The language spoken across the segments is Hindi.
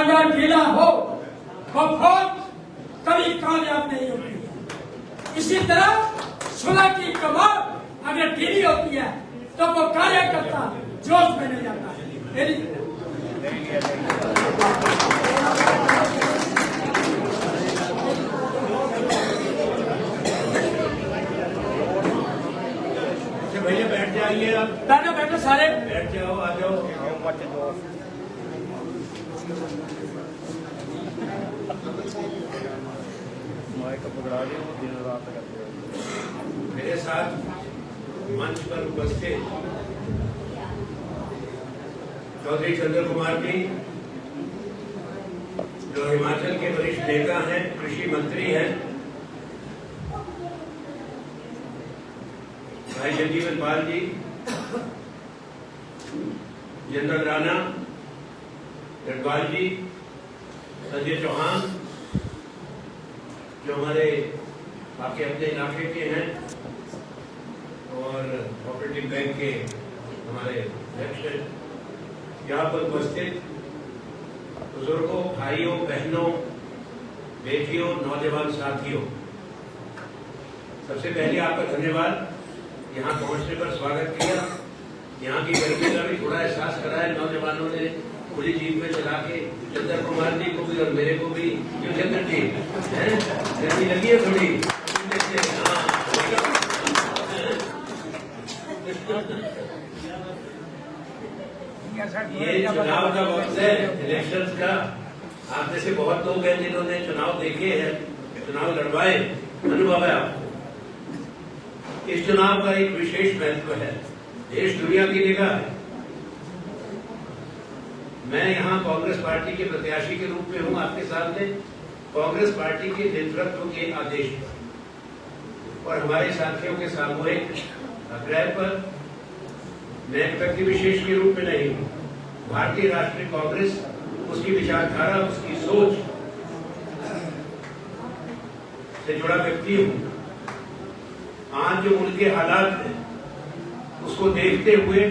राजा ढीला हो वो फौज कभी कामयाब नहीं होती। इसी तरह सुलह की कमान अगर ढीली होती है तो वो कार्यकर्ता जोश में नहीं आता है। भैया बैठ जाइए, आप बैठो बैठो सारे बैठ जाओ, आ जाओ। मेरे साथ मंच पर उपस्थित चौधरी चंद्र कुमार जी, जो हिमाचल के वरिष्ठ नेता हैं, कृषि मंत्री हैं, भाई जगजीवन पाल जी, जनरल राणा, गढ़वाल जी, संजय चौहान, जो हमारे आपके अपने इलाके के हैं और कोऑपरेटिव बैंक के हमारे अध्यक्ष हैं, यहाँ पर उपस्थित बुजुर्गों, भाइयों, बहनों, बेटियों, नौजवान साथियों, सबसे पहले आपका धन्यवाद। यहाँ पहुंचने पर स्वागत किया, यहाँ की गर्मी का भी थोड़ा एहसास कराया नौजवानों ने, खुली जीप में चला के चंद्र कुमार जी को भी और मेरे को भी। क्यों चंद्र जी, गर्मी लगी है थोड़ी? ये चुनाव का वक्त है, इलेक्शंस का। आप में से बहुत लोग हैं जिन्होंने चुनाव देखे हैं, चुनाव लड़वाए, अनुभव है आपको। इस चुनाव का एक विशेष महत्व है, देश दुनिया की निगाह है। मैं यहाँ कांग्रेस पार्टी के प्रत्याशी के रूप में हूँ आपके सामने, कांग्रेस पार्टी के नेतृत्व के आदेश पर और हमारे साथियों के सामूहिक आग्रह पर। मैं एक व्यक्ति विशेष के रूप में नहीं हूँ, भारतीय राष्ट्रीय कांग्रेस, उसकी विचारधारा, उसकी सोच से जुड़ा व्यक्ति हूँ। आज जो मुल्क के हालात हैं उसको देखते हुए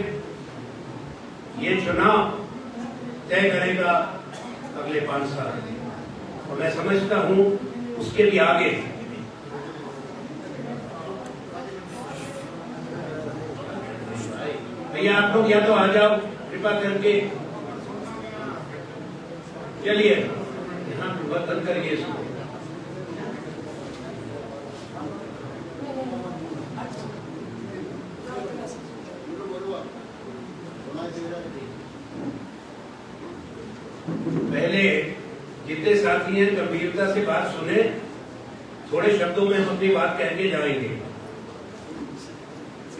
ये चुनाव तय करेगा अगले 5 साल, और मैं समझता हूं उसके भी आगे। भैया आप लोग या तो आ जाओ कृपा करके, चलिए यहाँ बंद करिए इसको। पहले जितने साथी हैं गंभीरता से बात सुने, थोड़े शब्दों में हम अपनी बात कह के जाएंगे।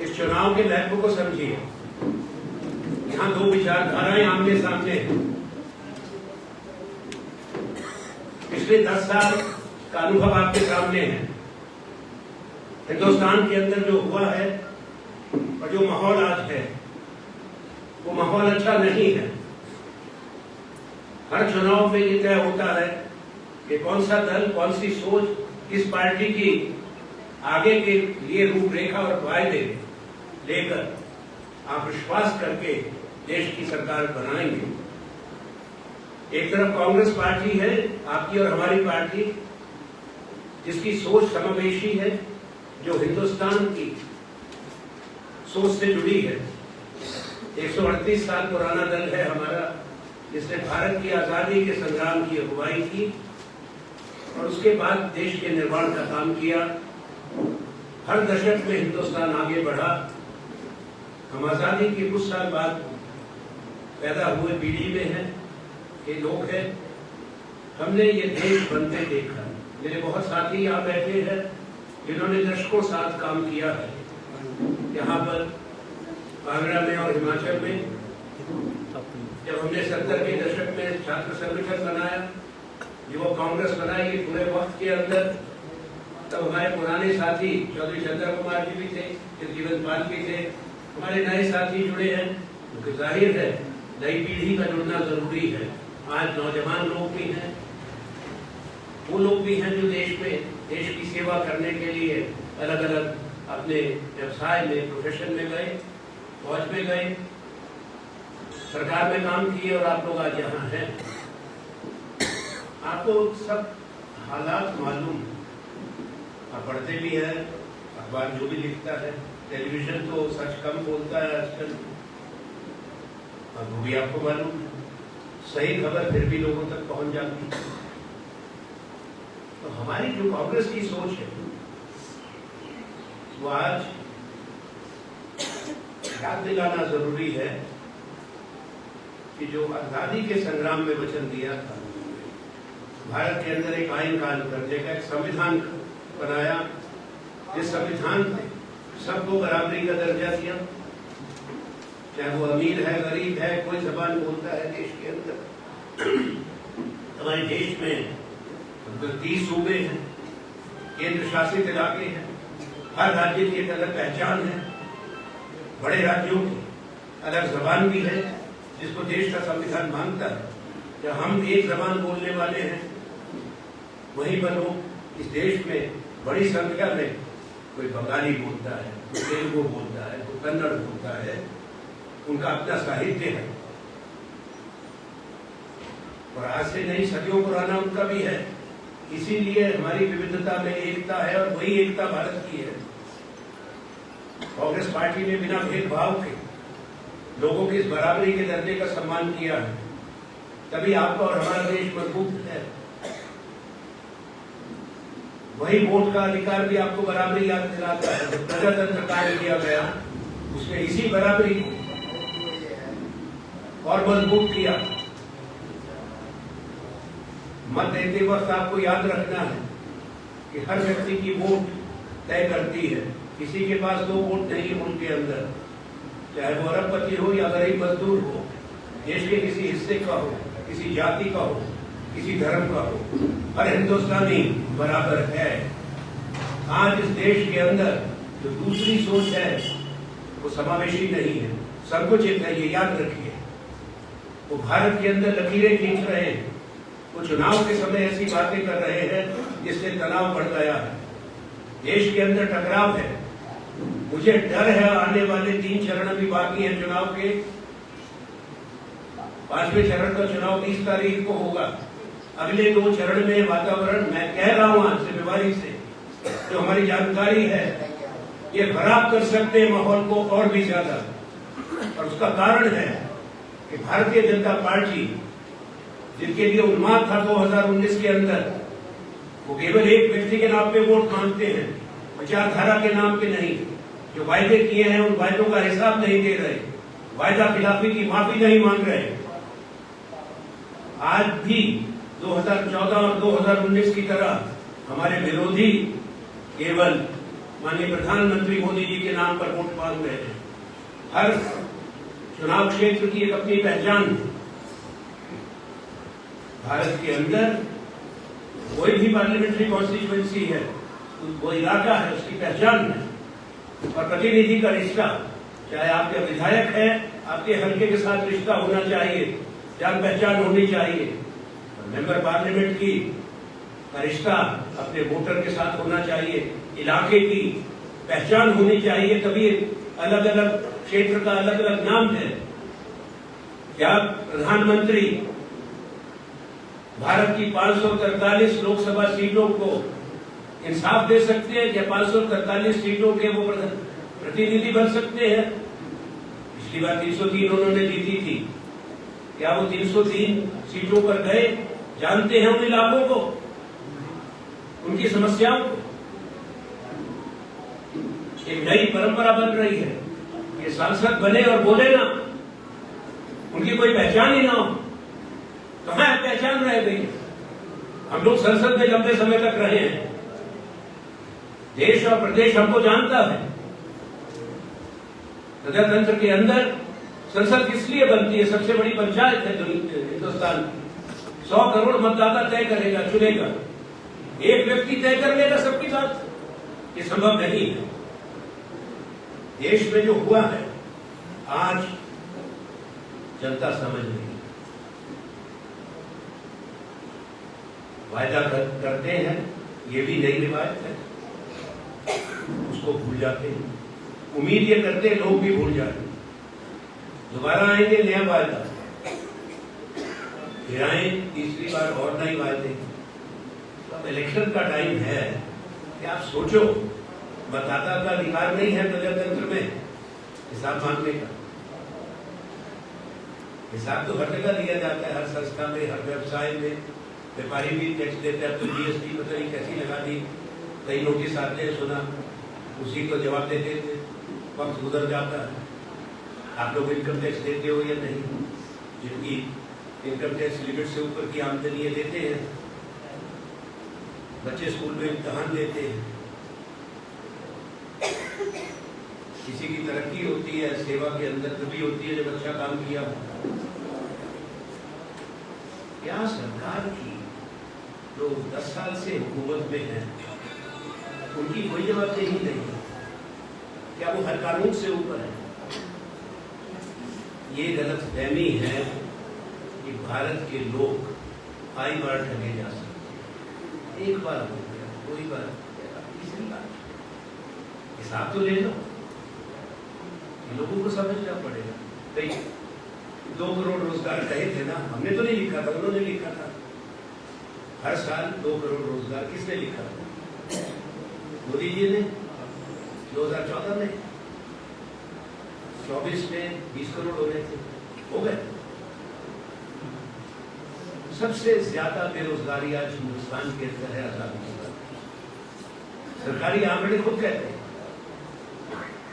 इस चुनाव के महत्व को समझिए। यहाँ 2 विचारधाराएं आमने सामने हैं। पिछले 10 साल का अनुभव आपके सामने है। हिंदुस्तान के अंदर जो हुआ है और जो माहौल आज है, वो माहौल अच्छा नहीं है। हर चुनाव में ये तय होता है कि कौन सा दल, कौन सी सोच, किस पार्टी की आगे के लिए रूपरेखा और वायदे लेकर आप विश्वास करके देश की सरकार बनाएंगे। एक तरफ कांग्रेस पार्टी है, आपकी और हमारी पार्टी, जिसकी सोच समावेशी है, जो हिंदुस्तान की सोच से जुड़ी है। 138 साल पुराना दल है हमारा, जिसने भारत की आजादी के संग्राम की अगुवाई की और उसके बाद देश के निर्माण का काम किया। हर दशक में हिंदुस्तान आगे बढ़ा। हम आजादी के कुछ साल बाद पैदा हुए पीढ़ी में हैं, ये लोग हैं। हमने ये देश बनते देखा। मेरे बहुत साथी यहाँ बैठे हैं जिन्होंने दशकों साथ काम किया है यहाँ पर कांगड़ा में और हिमाचल में। जब हमने 70 के दशक में छात्र संगठन बनाया, युवा कांग्रेस बनाई, पूरे वक्त के अंदर तब हमारे पुराने साथी चौधरी चंद्र कुमार जी भी थे, जगजीवन पाल भी थे, हमारे नए साथी जुड़े हैं, क्योंकि जाहिर है नई पीढ़ी का जुड़ना जरूरी है। आज नौजवान लोग भी हैं, वो लोग भी हैं जो देश में देश की सेवा करने के लिए अलग अलग अपने व्यवसाय में, प्रोफेशन में गए, फौज में गए, सरकार में काम किए और आप लोग आज यहाँ हैं। आपको सब हालात मालूम, आप पढ़ते भी हैं, अखबार जो भी लिखता है, टेलीविजन तो सच कम बोलता है आजकल, वो भी आपको मालूम है। सही खबर फिर भी लोगों तक पहुंच जाती है। तो हमारी जो कांग्रेस की सोच है वो आज याद दिलाना जरूरी है कि जो आजादी के संग्राम में वचन दिया था, भारत के अंदर एक आईन कायम करने का, एक संविधान बनाया, जिस संविधान ने सबको बराबरी का दर्जा दिया, चाहे वो अमीर है, गरीब है, कोई जबान बोलता है देश के अंदर। हमारे देश में 30 सूबे हैं, केंद्र शासित इलाके हैं, हर राज्य की एक अलग पहचान है, बड़े राज्यों की अलग जबान भी है, जिसको देश का संविधान मांगता है। जब हम एक जबान बोलने वाले हैं, वहीं पर लोग इस देश में बड़ी संख्या में कोई बंगाली बोलता है, कोई तेलुगु बोलता है, कोई कन्नड़ बोलता है, उनका अपना साहित्य है और आज से नहीं सदियों पुराना उनका भी है। इसीलिए हमारी विविधता में एकता है और वही एकता भारत की है। कांग्रेस पार्टी ने बिना भेदभाव के लोगों की इस बराबरी के दर्जे का सम्मान किया है, तभी आपका और हमारा देश मजबूत है। वही वोट का अधिकार भी आपको बराबरी याद दिलाता है। जो प्रजातंत्र कायम किया गया, उसने इसी बराबरी को और मजबूत किया। मत देते वक्त आपको याद रखना है कि हर व्यक्ति की वोट तय करती है। किसी के पास 2 वोट नहीं है मुल्क के अंदर, चाहे वो अरबपति हो या गरीब मजदूर हो, देश के किसी हिस्से का हो, किसी जाति का हो, किसी धर्म का हो, हर हिंदुस्तानी बराबर है। आज इस देश के अंदर जो दूसरी सोच है वो समावेशी नहीं है, संकुचित है, ये याद रखिए। वो भारत के अंदर लकीरें खींच रहे हैं, वो चुनाव के समय ऐसी बातें कर रहे हैं जिससे तनाव बढ़ गया है, देश के अंदर टकराव है। मुझे डर है आने वाले 3 चरण भी बाकी हैं चुनाव के। 5वें चरण का चुनाव 20 तारीख को होगा। अगले 2 चरण में वातावरण, मैं कह रहा हूं आज जिम्मेवारी से, जो हमारी जानकारी है, ये खराब कर सकते हैं माहौल को और भी ज्यादा। और उसका कारण है कि भारतीय जनता पार्टी, जिनके लिए उन्माद था 2019 के अंदर, वो केवल एक व्यक्ति के नाम पे वोट मांगते हैं, विचारधारा के नाम पे नहीं। जो वायदे किए हैं उन वायदों का हिसाब नहीं दे रहे, वायदा खिलाफी की माफी नहीं मांग रहे। आज भी 2014 और 2019 की तरह हमारे विरोधी केवल माननीय प्रधानमंत्री मोदी जी के नाम पर वोट मांग रहे हैं। हर चुनाव क्षेत्र की एक अपनी पहचान है। भारत के अंदर कोई भी पार्लियामेंट्री कॉन्स्टिट्यूएंसी है, वो इलाका है, उसकी पहचान है। और प्रतिनिधि का रिश्ता, चाहे आपके विधायक है, आपके हल्के के साथ रिश्ता होना चाहिए, जान पहचान होनी चाहिए। मेंबर पार्लियामेंट की का रिश्ता अपने वोटर के साथ होना चाहिए, इलाके की पहचान होनी चाहिए। तभी अलग अलग क्षेत्र का अलग अलग नाम है। क्या प्रधानमंत्री भारत की 543 लोकसभा सीटों को इंसाफ दे सकते हैं? क्या 543 सीटों के वो प्रतिनिधि बन सकते हैं? पिछली बार 303 उन्होंने जीती थी। क्या वो 303 सीटों पर गए? जानते हैं उन इलाकों को, उनकी समस्याओं को? एक नई परंपरा बन रही है कि सांसद बने और बोले ना, उनकी कोई पहचान ही ना हो। कहां है पहचान रह गई? हम लोग संसद में लंबे समय तक रहे हैं, देश और प्रदेश हमको जानता है। प्रजातंत्र के अंदर संसद किस लिए बनती है? सबसे बड़ी पंचायत है हिंदुस्तान। 100 करोड़ मतदाता तय करेगा, चुनेगा। एक व्यक्ति तय कर लेगा सबकी बात, ये संभव नहीं है। देश में जो हुआ है आज जनता समझ रही है। वायदा करते हैं, ये भी नई रिवायत है, उसको भूल जाते हैं। उम्मीद ये करते हैं, लोग भी भूल जाते हैं। दोबारा आएंगे नया वायदा, फिर आए तीसरी बार और नहीं वायदे। अब इलेक्शन का टाइम है कि आप सोचो, मतदाता का अधिकार नहीं है प्रजातंत्र में हिसाब मांगने का। हिसाब तो हर जगह दिया जाता है, हर संस्था में, हर व्यवसाय में। व्यापारी भी टैक्स देते हैं, तो जीएसटी पता नहीं कैसी लगा दी, कई नोटिस आते हैं, सुना, उसी को जवाब देते थे, वक्त गुजर जाता है। आप लोग इनकम टैक्स देते हो या नहीं? जिनकी इनकम टैक्स लिमिट से ऊपर की आमदनी है देते हैं। बच्चे स्कूल में इम्तहान देते हैं। किसी की तरक्की होती है सेवा के अंदर तभी होती है जब अच्छा काम किया हो। क्या सरकार की जो 10 साल से हुकूमत में है उनकी कोई जवाबदेही नहीं है? क्या वो हर कानून से ऊपर है? ये गलतफहमी है कि भारत के लोग कई बार ठगे जा सकते। एक बार हो गया, कोई बार हो गया, तीसरी बार हिसाब तो ले लो। लोगों को समझना पड़ेगा। कई 2 करोड़ रोजगार कहे थे ना, हमने तो नहीं लिखा था, उन्होंने लिखा था। हर साल 2 करोड़ रोजगार किसने लिखा था? मोदी जी ने 2014 में, 24 में 20 करोड़ हो रहे थे, हो गए। सबसे ज्यादा बेरोजगारी आज हिंदुस्तान के अंदर है आजादी के बाद। सरकारी आंकड़े खुद कहते हैं।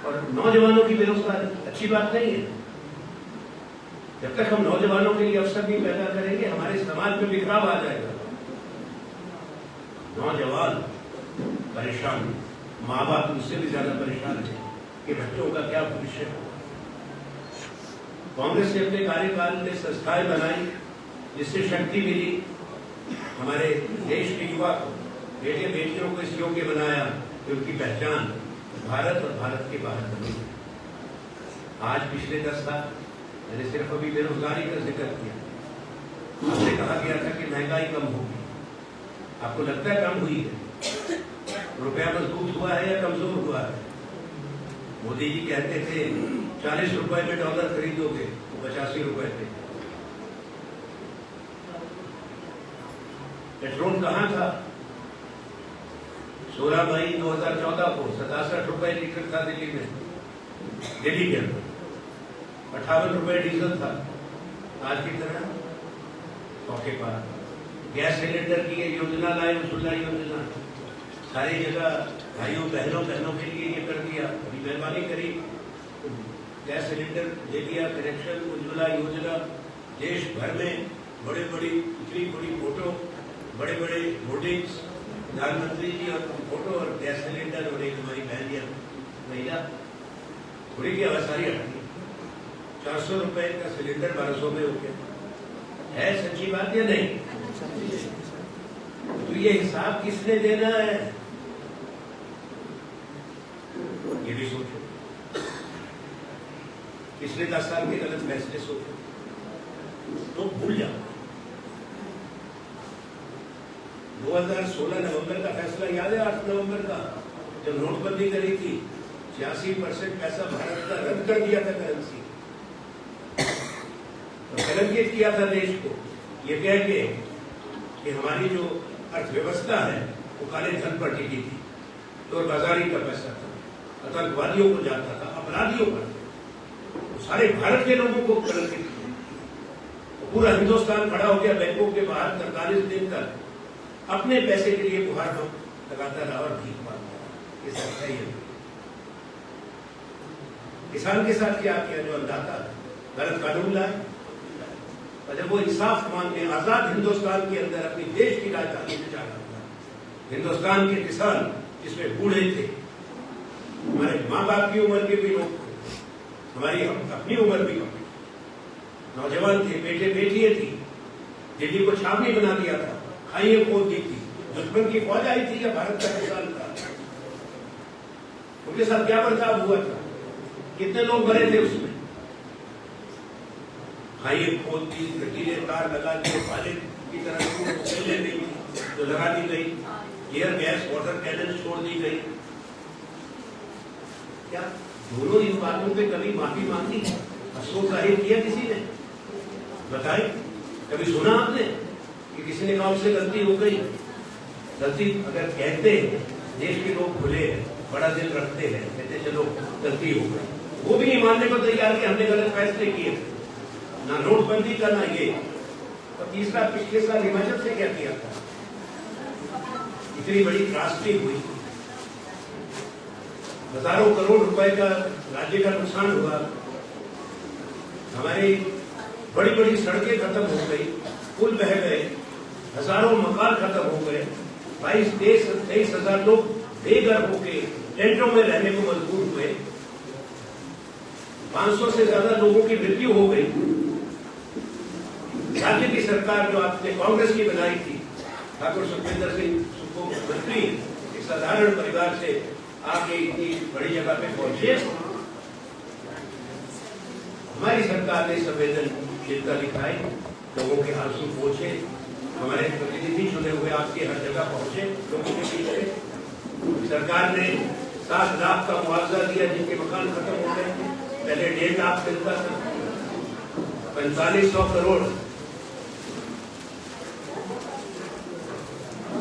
और नौजवानों की बेरोजगारी अच्छी बात नहीं है। जब तक हम नौजवानों के लिए अवसर नहीं पैदा करेंगे हमारे समाज में बिखराव आ जाएगा। नौजवान परेशान, माँ बाप उससे भी ज्यादा परेशान है कि बच्चों का क्या भविष्य होगा। कांग्रेस ने अपने कार्यकाल में संस्थाएं बनाई जिससे शक्ति मिली हमारे देश के युवा को, बेटे बेटियों को इस योग्य बनाया कि उनकी पहचान भारत और भारत के बाहर बनी। आज पिछले 10 साल मैंने सिर्फ अभी बेरोजगारी का जिक्र किया। आपसे कहा गया था कि महंगाई कम होगी, आपको लगता है कम हुई है? रुपया मजबूत हुआ है या कमजोर हुआ है? मोदी जी कहते थे 40 रुपए में डॉलर खरीदोगे, 85 रुपए पे। पेट्रोल कहाँ था? 16 मई 2014 को 67 रुपए लीटर था दिल्ली में, दिल्ली के अंदर 58 रुपए डीजल था। आज की तरह मौके पर गैस सिलेंडर की योजना लाए, उज्ज्वला योजना, सारी जगह भाइयों बहनों के लिए ये कर दिया। अभी मेहरबानी करी, गैस सिलेंडर दे दिया, कनेक्शन, उज्ज्वला योजना। देश भर में बड़े बड़ी इतनी बड़ी फोटो, बड़े बड़े होर्डिंग्स, प्रधानमंत्री जी और फोटो और गैस सिलेंडर, और एक हमारी बहन या महिला, थोड़ी की आवासारी हटी। 400 रुपए का सिलेंडर 1200 में हो गया। है सच्ची बात या नहीं? तो ये हिसाब किसने देना है ये भी सोचो। पिछले 10 साल के गलत फैसले सोचो तो भूल जाओ। 2016 नवंबर का फैसला याद है? 8 नवंबर का जब नोटबंदी करी थी, 86% पैसा भारत का रद्द कर दिया था करेंसी, तो कलंकित किया था देश को ये कह के कि हमारी जो अर्थव्यवस्था है वो काले धन पर टिकी थी, तो बाजारी का पैसा था, आतंकवादियों को जाता था, अपराधियों पर, तो सारे भारत के लोगों को कलंकित किया। तो पूरा हिंदुस्तान खड़ा हो गया बैंकों के बाहर 43 दिन तक, अपने पैसे के लिए गुहार लगाता रहा और भीख मांगता रहा। ये सच्चाई है। किसान के साथ क्या किया? जो अंदाता गलत कानून लाए, और जब वो इंसाफ मांगने आजाद हिंदुस्तान के अंदर अपनी देश की राजधानी में जा रहा था, हिंदुस्तान के किसान जिसमें बूढ़े थे, हमारे माँ बाप की उम्र के भी लोग थे, हमारी अपनी उम्र भी कम, नौजवान थे, बेटे बेटियां थी, दिल्ली को छावनी बना दिया था, खाइए खोद दी थी, दुश्मन की फौज आई थी या भारत का किसान था? उनके साथ क्या बर्ताव हुआ था? कितने लोग मरे थे उसमें? खाइए खोद दी, लकीरें तार लगा दिए, भाले की तरह चले गई तो लगा दी गई, एयर गैस वाटर कैनन छोड़ दी गई। क्या दोनों इन बातों पे कभी माफी मांगी, अफसोस जाहिर किया किसी ने? बताए कभी सुना आपने कि किसी ने कहा उससे गलती हो गई? गलती अगर कहते हैं, देश के लोग खुले हैं, बड़ा दिल रखते हैं, कहते चलो गलती हो गई, वो भी नहीं मानने को तैयार कि हमने गलत फैसले किए, ना नोटबंदी का ना ये। और तीसरा, पिछले साल हिमाचल से क्या किया था? इतनी बड़ी त्रासदी हुई, हजारों करोड़ रुपए का राज्य का नुकसान हुआ, हमारी बड़ी बड़ी सड़कें खत्म हो गई, पुल बह गए, हजारों मकान खत्म हो गए, 22-23 हजार लोग बेघर होके टेंटों में रहने को मजबूर हुए, 500 से ज्यादा लोगों की मृत्यु हो गई। राज्य की सरकार जो आपने कांग्रेस की बनाई थी, ठाकुर सुखविंदर सिंह सुक्खू मंत्री, एक साधारण परिवार से आके इतनी बड़ी जगह पे पहुंचे। हमारी सरकार ने संवेदनशीलता दिखाई, लोगों के आंसू पोंछे, हमारे प्रतिनिधि चुने हुए आपके हर जगह पहुंचे, लोगों के पीछे। सरकार ने 7 लाख का मुआवजा दिया जिनके मकान खत्म हो गए थे, पहले 1.5 लाख मिलता था, 4500 करोड़,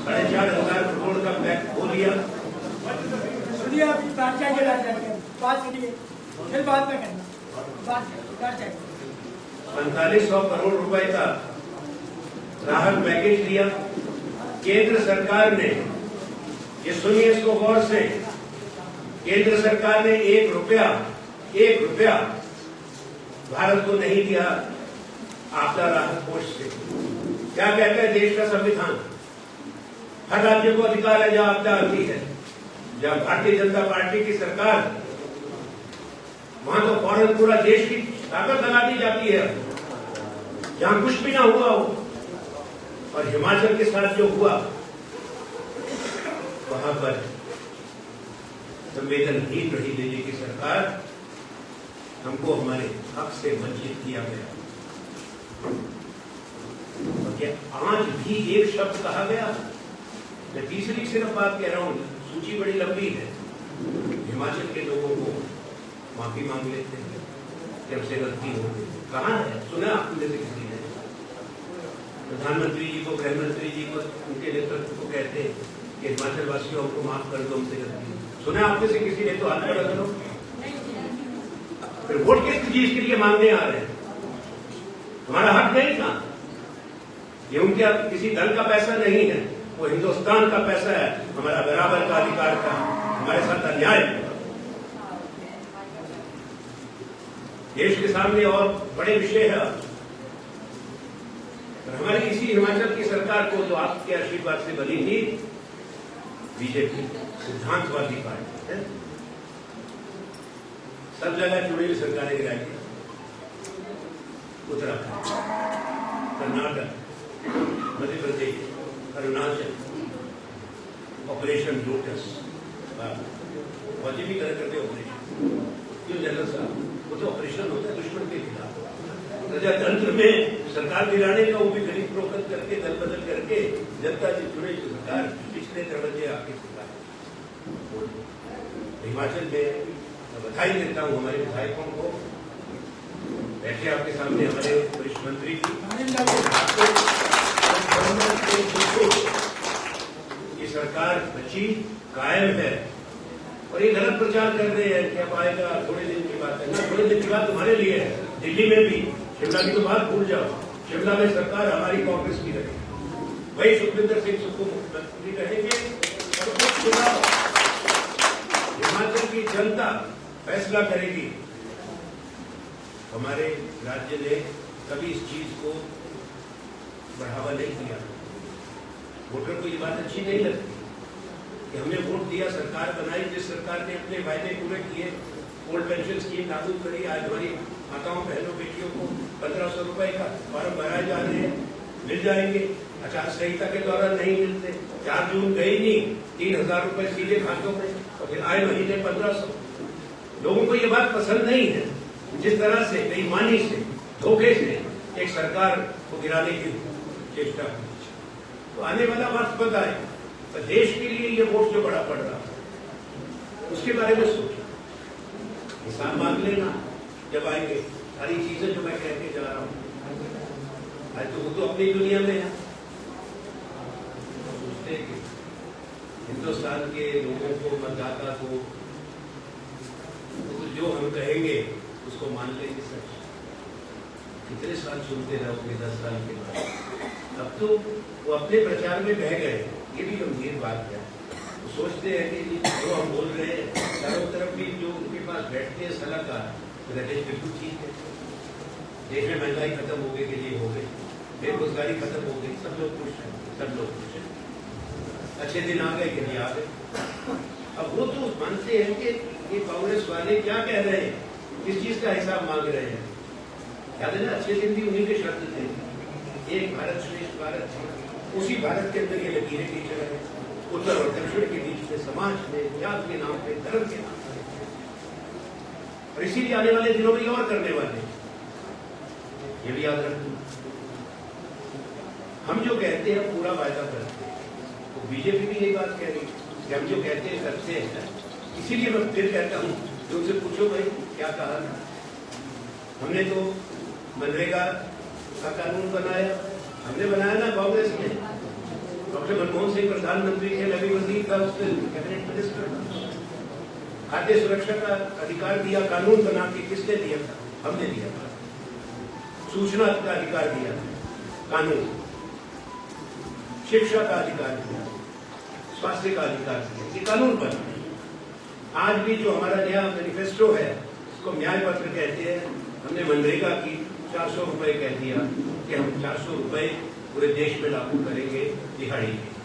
4,500 करोड़ का पैक हो लिया। सुनिए, आप बात क्या बात सुनिए, फिर बात में करना बात 4500 करोड़ रुपए का राहत पैकेज दिया केंद्र सरकार ने। ये सुनिए इसको गौर से, केंद्र सरकार ने 1 रुपया भारत को नहीं दिया आपदा राहत कोष से। क्या कहता है देश का संविधान? हर राज्य को अधिकार है जहां आपदा आती है, जहां भारतीय जनता पार्टी की सरकार, वहां तो फौरन पूरा देश की ताकत लगा दी जाती है, जहां कुछ भी ना हुआ हो। और हिमाचल के साथ जो हुआ, वहां पर संवेदनहीन रही दिल्ली की सरकार, हमको हमारे हक से वंचित किया गया। और आज भी एक शब्द कहा गया, मैं तीसरी सिर्फ बात कह रहा हूं, सूची बड़ी लंबी है। हिमाचल के लोगों को माफी मांग लेते हैं जब से गलती हो गई। कहाँ है? सुना आपने से किसी ने? प्रधानमंत्री जी को, गृह मंत्री जी को, उनके नेतृत्व को कहते हैं कि हिमाचल वासियों को माफ कर दो, हमसे गलती। सुना आपने से किसी ने? तो हाथ पर रख लो। फिर वोट किस चीज के लिए मांगने आ रहे हैं? हमारा हक नहीं था, ये उनके किसी दल का पैसा नहीं है, वो हिंदुस्तान का पैसा है, हमारा बराबर का अधिकार था, हमारे साथ अन्याय हुआ। देश के सामने और बड़े विषय है। हमारी इसी हिमाचल की सरकार को, जो आपके आशीर्वाद से बनी थी, बीजेपी सिद्धांतवादी पार्टी है, सब जगह चुनी हुई सरकारें गिराई, उत्तराखंड, कर्नाटक, मध्य प्रदेश, अरुणाचल, ऑपरेशन लोटस, फौजी भी करते ऑपरेशन, क्यों जनरल साहब? वो तो ऑपरेशन होता है दुश्मन के खिलाफ। प्रजातंत्र में सरकार गिराने का वो भी गरीब प्रोकत करके, दल बदल करके, जनता की चुनी सरकार पिछले दरवाजे आके सरकार। हिमाचल में बधाई देता हूँ हमारे विधायकों को, बैठे आपके सामने हमारे वरिष्ठ मंत्री जी, ये सरकार बची, कायम है। और ये गलत प्रचार कर रहे हैं कि अब आएगा, थोड़े दिन की बात है ना, थोड़े दिन की बात तुम्हारे लिए है। दिल्ली में भी, शिमला की तो बात भूल जाओ, शिमला में सरकार हमारी कांग्रेस की रहेगी, वही सुखविंदर सिंह सुक्खू मुख्यमंत्री रहेंगे। हिमाचल की जनता फैसला करेगी। हमारे राज्य ने कभी इस चीज को बढ़ावा नहीं दिया। वोटर को ये बात अच्छी नहीं लगती कि हमने वोट दिया, सरकार बनाई, जिस सरकार ने अपने वायदे पूरे किए, ओल्ड पेंशन स्कीम लागू करी, आज हमारी माताओं बहनों बेटियों को 1500 रुपए का फॉर्म भराए जा रहे हैं, मिल जाएंगे। आचार संहिता के दौरान नहीं मिलते, 4 जून गई नहीं, 3000 रुपए सीधे खातों में, और फिर आए महीने 1500। लोगों को ये बात पसंद नहीं है, जिस तरह से बेईमानी से, धोखे से एक सरकार को गिराने की चेष्टा की। तो आने वाला वक्त बताए, तो देश के लिए ये वोट जो बड़ा पड़ रहा है, उसके बारे में सोचो, हिसाब मांग लेना जब आएंगे। सारी चीजें जो मैं कहते जा रहा हूँ, आज तो वो तो अपनी दुनिया में है। सोचते हैं कि हिंदुस्तान के लोगों को, मतदाता को, तो जो हम कहेंगे उसको मान लेंगे सच। कितने साल सुनते रहोगे 10 साल के बाद? अब तो वो अपने प्रचार में बह गए। ये भी गंभीर बात है। तो सोचते हैं कि जो हम बोल रहे हैं चारों तरफ भी जो उनके पास बैठते हैं सलाहकार, देश बिल्कुल ठीक है, देश में महंगाई खत्म हो गई के लिए हो गई, बेरोजगारी खत्म हो गई, सब लोग खुश हैं, सब लोग खुश हैं, अच्छे दिन आ गए के लिए आ गए। अब वो तो मानते हैं कि ये कांग्रेस वाले क्या कह रहे हैं, किस चीज का हिसाब मांग रहे हैं। याद है ना, अच्छे दिन भी उन्हीं के शब्द थे, एक भारत श्रेष्ठ भारत। उसी भारत के अंदर ये लकीरें खींच रहे हैं, उत्तर और दक्षिण के बीच में, समाज में, जात के नाम पे, धर्म के नाम पे। और इसीलिए आने वाले दिनों में और करने वाले, ये भी याद रखना। हम जो कहते हैं पूरा वायदा करते हैं, तो बीजेपी भी यही बात कह रही है कि हम जो कहते हैं करते हैं। इसीलिए मैं फिर कहता हूं कि उनसे पूछो भाई क्या कहा था। हमने तो मनरेगा का कानून बनाया, हमने बनाया ना कांग्रेस ने। डॉक्टर मनमोहन सिंह प्रधानमंत्री थे, नबी वजीर था, उसने कैबिनेट मिनिस्टर था। खाद्य सुरक्षा का अधिकार दिया, कानून बना के किसने दिया था? हमने दिया था। सूचना का अधिकार दिया, कानून। शिक्षा का अधिकार दिया, स्वास्थ्य का अधिकार दिया, ये कानून बना। आज भी जो हमारा नया मैनिफेस्टो है, उसको न्याय पत्र कहते हैं। हमने मनरेगा की 400 रुपए कह दिया कि हम 400 रुपए पूरे देश में लागू करेंगे दिहाड़ी के।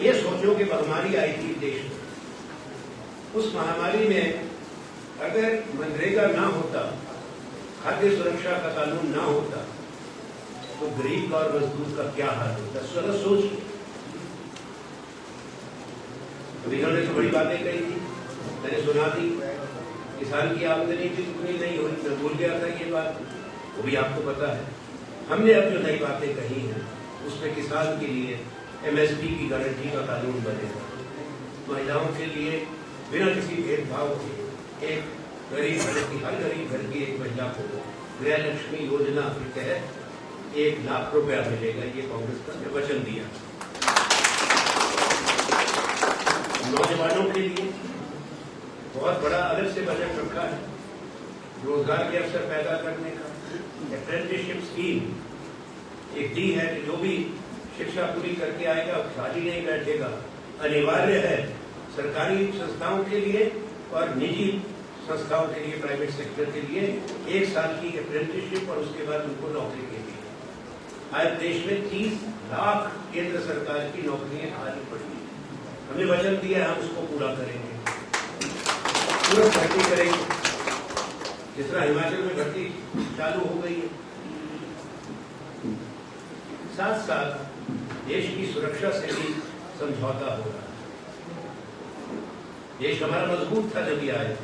ये सोचो कि महामारी आई थी देश में, उस महामारी में अगर मनरेगा ना होता, खाद्य सुरक्षा का कानून ना होता, तो गरीब और मजदूर का क्या हाल होता? जरा सोचिए। इन्होंने तो बड़ी बातें कही थी, मैंने सुना थी, किसान की आमदनी भी दुगनी नहीं हुई। मैं भूल गया था ये बात, वो भी आपको पता है। हमने अब जो नई बातें कही हैं, उसमें किसान के लिए MSP की गारंटी का कानून बनेगा। महिलाओं के लिए बिना किसी भेदभाव के एक गरीब घर की, हर गरीब घर की एक महिला को गृह लक्ष्मी योजना के तहत 1 लाख रुपया मिलेगा। ये कांग्रेस का वचन दिया। नौजवानों के लिए बहुत बड़ा अलग से बजट रखा है, रोजगार के अवसर पैदा करने का। अप्रेंटिसशिप स्कीम एक दी है कि जो भी शिक्षा पूरी करके आएगा खाली नहीं बैठेगा। अनिवार्य है सरकारी संस्थाओं के लिए और निजी संस्थाओं के लिए, प्राइवेट सेक्टर के लिए 1 साल की अप्रेंटिसशिप और उसके बाद उनको नौकरी के लिए। आज देश में 30 लाख केंद्र सरकार की नौकरियां खाली पड़ी हैं। हमने वचन दिया, हम उसको पूरा करेंगे, तुरंत भर्ती करेंगे। जिस तरह हिमाचल में भर्ती चालू हो गई है। साथ साथ देश की सुरक्षा से भी समझौता हो रहा है। देश हमारा मजबूत था जब ये आए,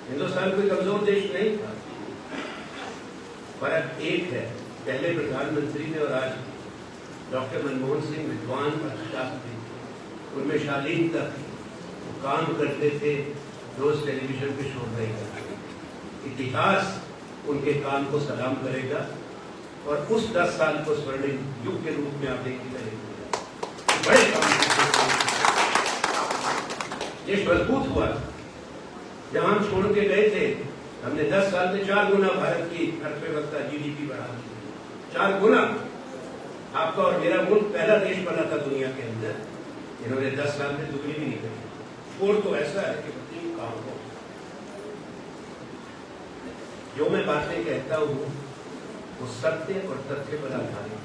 हिंदुस्तान कोई कमजोर देश नहीं था। फर्क एक है, पहले प्रधानमंत्री में और आज डॉक्टर मनमोहन सिंह विद्वान अर्थशास्त्री, उनमें शालीनता थी, काम करते थे, रोज टेलीविजन पे शो नहीं करते। इतिहास उनके काम को सलाम करेगा और उस 10 साल को स्वर्णिम युग के रूप में आप देखते रहेंगे। बड़े काम देश मजबूत हुआ। जहां हम छोड़ के गए थे, हमने 10 साल में 4 गुना भारत की अर्थव्यवस्था GDP बढ़ा दी। 4 गुना। आपका और मेरा मुल्क पहला देश बना था दुनिया के अंदर, इन्होंने 10 साल में दुगनी भी नहीं करी। और तो ऐसा है कि काम हो। जो मैं बातें कहता हूं वो सत्य और तथ्य पर आधारित।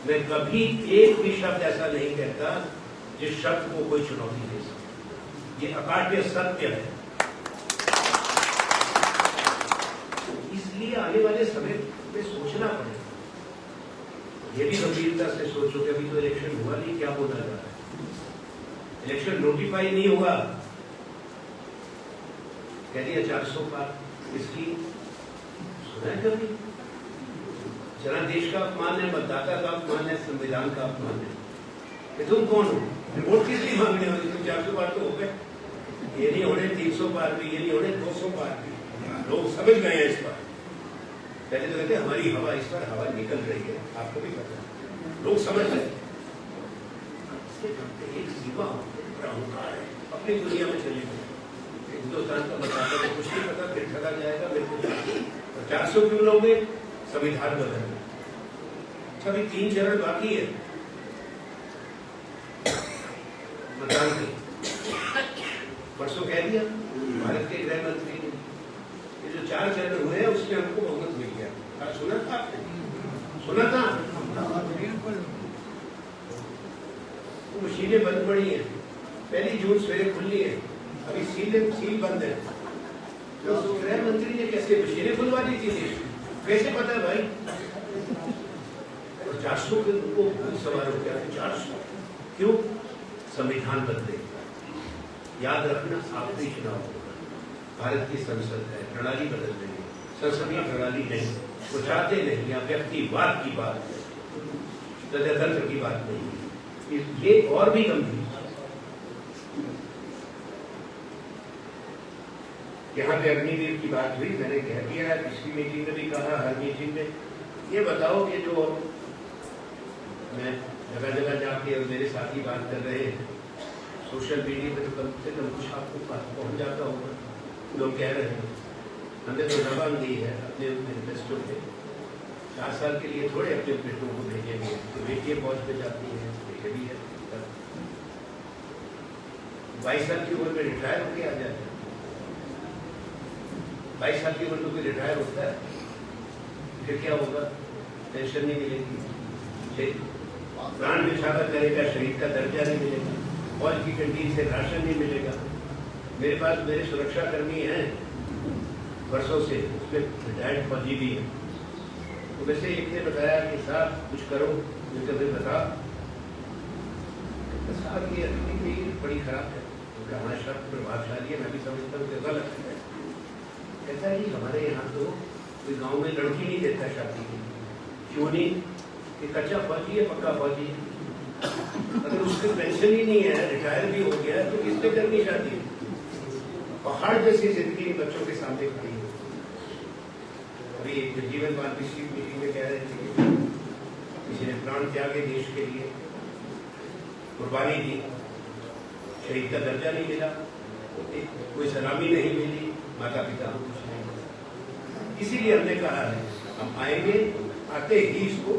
मैं कभी एक भी शब्द ऐसा नहीं कहता जिस शब्द को कोई चुनौती दे सके। ये अकाट्य सत्य है। इसलिए आने वाले समय में सोचना पड़ेगा। ये भी गंभीरता से सोचो कि अभी तो इलेक्शन हुआ नहीं, क्या बोला जा रहा है? इलेक्शन नोटिफाई नहीं हुआ, कह दिया 400 पार। इसकी सुना है कभी? जनादेश का अपमान है, मतदाता का अपमान है, संविधान का अपमान है कि तुम कौन हो? वोट किस लिए मांगने वाले? तुम 400 पार तो हो गए, ये नहीं होने 300 पार भी, ये नहीं होने 200 पार भी। लोग समझ गए हैं इस बार। पहले तो कहते हमारी हवा, इस बार हवा निकल रही है, आपको भी पता है, लोग समझ गए। एक सीमा अहंकार है, अपनी दुनिया में चले गए। हिंदुस्तान का बताता तो कुछ नहीं पता, फिर ठगा जाएगा मेरे को। 400 क्यों लोगे, संविधान बदल अभी 3 चरण बाकी है मतदान के। परसों कह दिया भारत के गृह मंत्री ने, ये जो 4 चरण हुए हैं उसमें हमको बहुमत मिल गया। सुना था आपने? सुना था? तो मशीनें बंद पड़ी हैं, 1 जून सवेरे खुलनी है, अभी सील बंद है। तो गृह मंत्री ने कैसे मशीनें खुलवा दी थी देश में? कैसे पता है भाई? 400 के उनको सवाल हो गया, 400 क्यों? संविधान बदले। याद रखना, आखिरी चुनाव होगा, भारत की संसद है, प्रणाली बदल रही है, संसदीय प्रणाली नहीं, वो चाहते नहीं, या व्यक्तिवाद की बात है, प्रजातंत्र की बात नहीं। ये और भी गंभीर। यहाँ पे अग्निवीर की बात हुई, मैंने कह दिया है, पिछली मीटिंग में भी कहा, हर मीटिंग में। ये बताओ कि जो मैं जगह जगह जाके और मेरे साथी बात कर रहे हैं, सोशल मीडिया पे तो कम से कम कुछ आपको पहुंच जाता होगा। लोग कह रहे हैं हमने तो जबान दी है अपने मैनिफेस्टो पे, 4 साल के लिए थोड़े अपने बेटों को भेजेंगे, तो बेटियां फौज पे जाती हैं, बेटे भी है। 22 साल की उम्र में रिटायर होके आ जाते हैं। 22 साल की उम्र में कोई रिटायर होता है, फिर क्या होगा? पेंशन नहीं मिलेगी, प्राण निछावर करेगा, शहीद का दर्जा नहीं मिलेगा, फौज की कैंटीन से राशन नहीं मिलेगा। मेरे पास मेरे सुरक्षा कर्मी हैं वर्षों से, उसमें रिटायर्ड फौजी भी है। तो वैसे एक ने बताया कि साहब कुछ करो, मैं कभी बता साहब ये बड़ी खराब है, तो हमारा शब्द प्रभावशाली है, मैं भी समझता हूँ कि गलत है। कहता है कि हमारे यहाँ तो कोई गाँव में लड़की नहीं देता शादी की। क्यों नहीं? कि कच्चा फौजी है, पक्का फौजी है, अगर उसकी पेंशन ही नहीं है, रिटायर भी हो गया, तो किसने करनी शादी? पहाड़ जैसी जिंदगी बच्चों के सामने खड़ी है। अभी एक जीवन पाल पिछली मीटिंग में कह रहे थे कि किसी ने प्राण त्यागे देश के लिए, कुर्बानी दी, शहीद का दर्जा नहीं मिला, कोई सलामी नहीं मिली, माता पिता को कुछ नहीं मिला। इसीलिए हमने कहा है हम आएंगे, आते ही इसको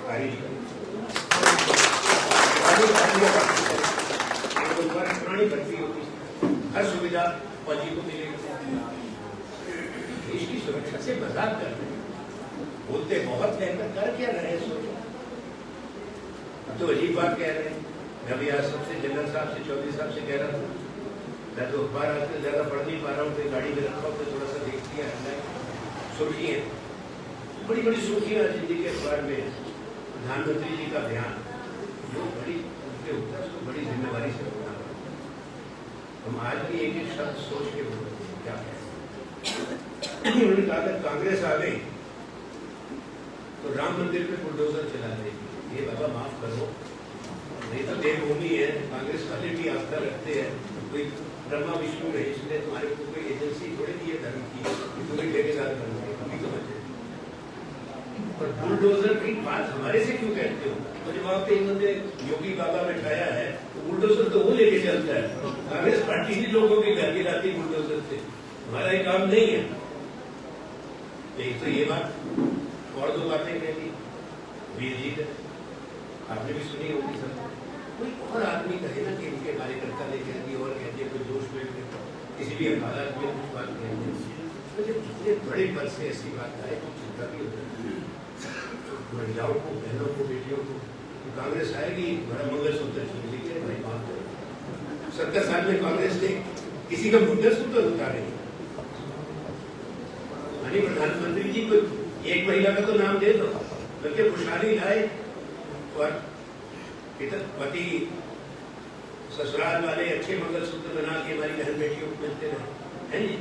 खारिज करेंगे। पुरानी भर्ती होती, हर सुविधा फौजी को मिलेगी। देश की सुरक्षा से मजाक कर रहे हैं, बोलते बहुत कहकर कर क्या रहे हैं? सोचो, अब तो अजीब बात कह रहे हैं। मैं अभी आज सबसे जनरल साहब से, चौधरी साहब से कह रहा था, मैं तो अखबार आजकल ज्यादा पढ़ नहीं पा रहा हूँ, गाड़ी में रखा हूँ तो थोड़ा सा देखती है सुर्खियां, बड़ी बड़ी सुर्खियां जिंदगी के अखबार में। प्रधानमंत्री जी का बयान जो बड़ी उनके ऊपर उसको बड़ी जिम्मेवारी से बोलना पड़ा। हम आज भी एक एक शब्द सोच के बोलते हैं क्या कहते। उन्होंने कहा अगर कांग्रेस आ गई तो राम मंदिर पे बुलडोजर चला देगी। ये बाबा माफ करो, नहीं तो देवभूमि है, कांग्रेस वाले भी आस्था रखते हैं, कोई ब्रह्मा विष्णु है, इसलिए तुम्हारे को कोई एजेंसी थोड़ी दी है धर्म की, तुम्हें ठेकेदार करोगे, अभी तो बचे। पर बुलडोजर की बात हमारे से क्यों कहते हो? तो जब आप इन्होंने योगी बाबा बैठाया है तो बुलडोजर तो वो लेके चलता है, कांग्रेस पार्टी ही लोगों के घर गिराती बुलडोजर से, हमारा ये काम नहीं है। एक तो ये बात, और 2 बातें कह दी। वीर जी आपने भी सुनी होगी सब, कोई और आदमी कहे ना कि इनके कार्यकर्ता ने कह दी और कह दिया, कोई जोश में किसी भी हालात में कुछ बात कह दी, तो जब इतने बड़े पद से ऐसी बात आए तो चिंता भी होती है। महिलाओं को, बहनों को, बेटियों को, तो कांग्रेस आएगी बड़ा मंगलसूत्र छीन लीजिए भाई, बात करो। 70 साल में कांग्रेस ने किसी का मंगलसूत्र उतारे। प्रधानमंत्री जी को एक महिला का तो नाम दे दो, बल्कि खुशहाली लाए और पति ससुराल वाले अच्छे मंगलसूत्र बना के हमारी बहन बेटियों को मिलते रहे हैं।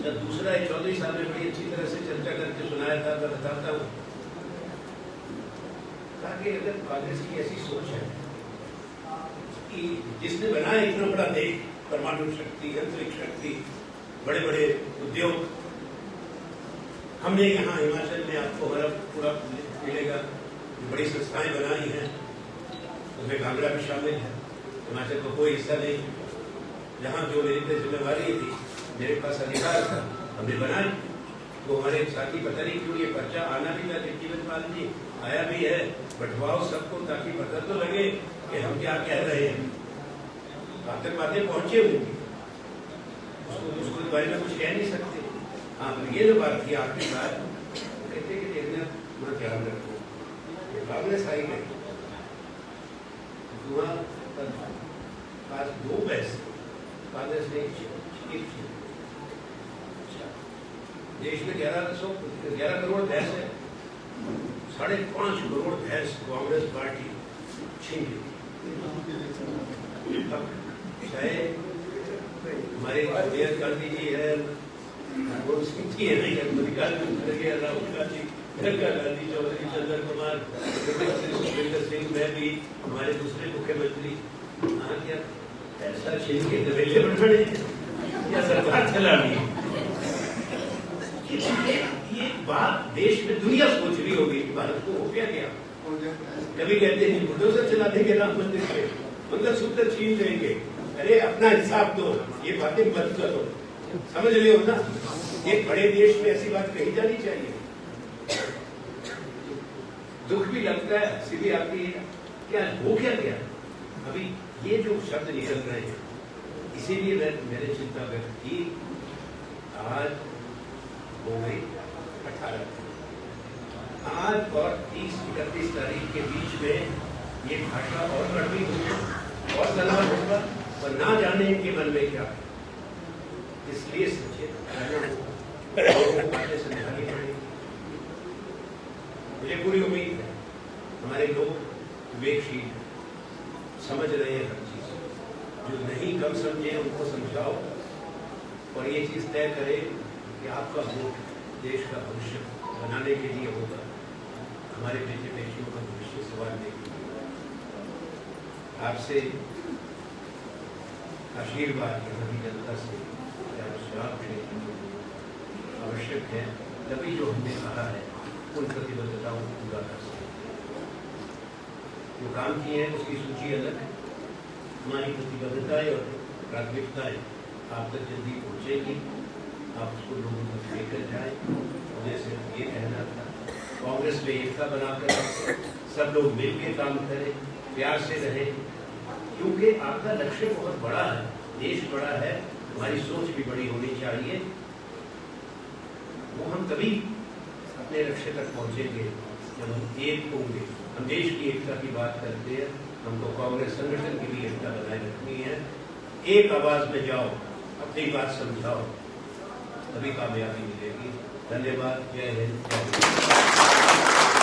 जब दूसरा 24 साल में बड़ी अच्छी तरह से चर्चा करके सुनाया था, मैं बताता हूँ ताकि अगर कांग्रेस की ऐसी सोच है कि जिसने बनाया इतना बड़ा देश, परमाणु शक्ति, अंतरिक्ष शक्ति, बड़े बड़े उद्योग हमने यहाँ हिमाचल में आपको हमारा पूरा मिलेगा। बड़ी संस्थाएं बनाई हैं, उसमें कांगड़ा भी शामिल है। हिमाचल को कोई हिस्सा नहीं। जहाँ जो मेरी पे जिम्मेवारी थी, मेरे पास अधिकार था, हमने बनाई। वो हमारे साथी पता नहीं क्यों ये पर्चा आना भी था, जीवनपाल जी आया भी है, बंटवाओ सबको ताकि पता तो लगे कि हम क्या कह रहे हैं। बातें पहुंचे होंगे, उसको बारे में कुछ कह नहीं सकते। हाँ, ये जो बात थी आपके साथ, कहते कि देखना पूरा ध्यान रखो, कांग्रेस आई गई, आज 2 पैसे कांग्रेस ने देश में 11 करोड़ भैंस है, 5.5 करोड़ भैंस कांग्रेस पार्टी छीन ली। चाहे हमारे गांधी जी है, राहुल गांधी, प्रियंका गांधी, चौधरी चंद्र कुमार, सुरेंद्र सिंह, मैं भी, हमारे दूसरे मुख्यमंत्री, क्या ऐसा छीन के नवेले बढ़े या सरकार चलानी है? ये बात देश में दुनिया सोच रही होगी, भारत को हो गया क्या? कभी कहते हैं बुलडोजर चला देंगे राम मंदिर पे, मंगलसूत्र छीन लेंगे। अरे अपना हिसाब दो, ये बातें मत करो, समझ रहे हो ना? एक बड़े देश में ऐसी बात कही जानी चाहिए। दुख भी लगता है, सीधी आती है, क्या हो क्या गया? अभी ये जो शब्द निकल रहे हैं, इसीलिए मैंने चिंता व्यक्त की। आज हो गई 18, आज और 30-31 तारीख के बीच में ये भाषा और कड़वी होगी और तनाव होगा, और ना जाने इनके मन में क्या है। इसलिए सचेत रहना होगा, बातें समझानी पड़ेगी। मुझे पूरी उम्मीद है हमारे लोग विवेकशील समझ रहे हैं हर चीज, जो नहीं कम समझे उनको समझाओ, और ये चीज तय करे कि आपका वोट देश का भविष्य बनाने के लिए होगा, हमारे बेटे बेटियों का भविष्य संवारने के लिए। आपसे आशीर्वाद हमारी जनता से आवश्यक है, तभी जो हमने कहा है उन प्रतिबद्धताओं को पूरा कर सकते। जो काम किए हैं उसकी सूची अलग है, हमारी प्रतिबद्धताएं और प्राथमिकताएं आप तक जल्दी पहुंचेगी, आप उसको लोगों तक लेकर जाए। मुझे सिर्फ ये कहना था, कांग्रेस में एकता बनाकर सब लोग मिलकर काम करें, प्यार से रहें, क्योंकि आपका लक्ष्य बहुत बड़ा है, देश बड़ा है, हमारी सोच भी बड़ी होनी चाहिए। वो हम तभी अपने लक्ष्य तक पहुंचेंगे जब हम एक होंगे। हम देश की एकता की बात करते हैं, हमको कांग्रेस संगठन की भी एकता बनाए रखनी है। एक आवाज में जाओ, अपनी बात समझाओ, तभी कामयाबी मिलेगी। धन्यवाद। जय हिंद, जय भारत।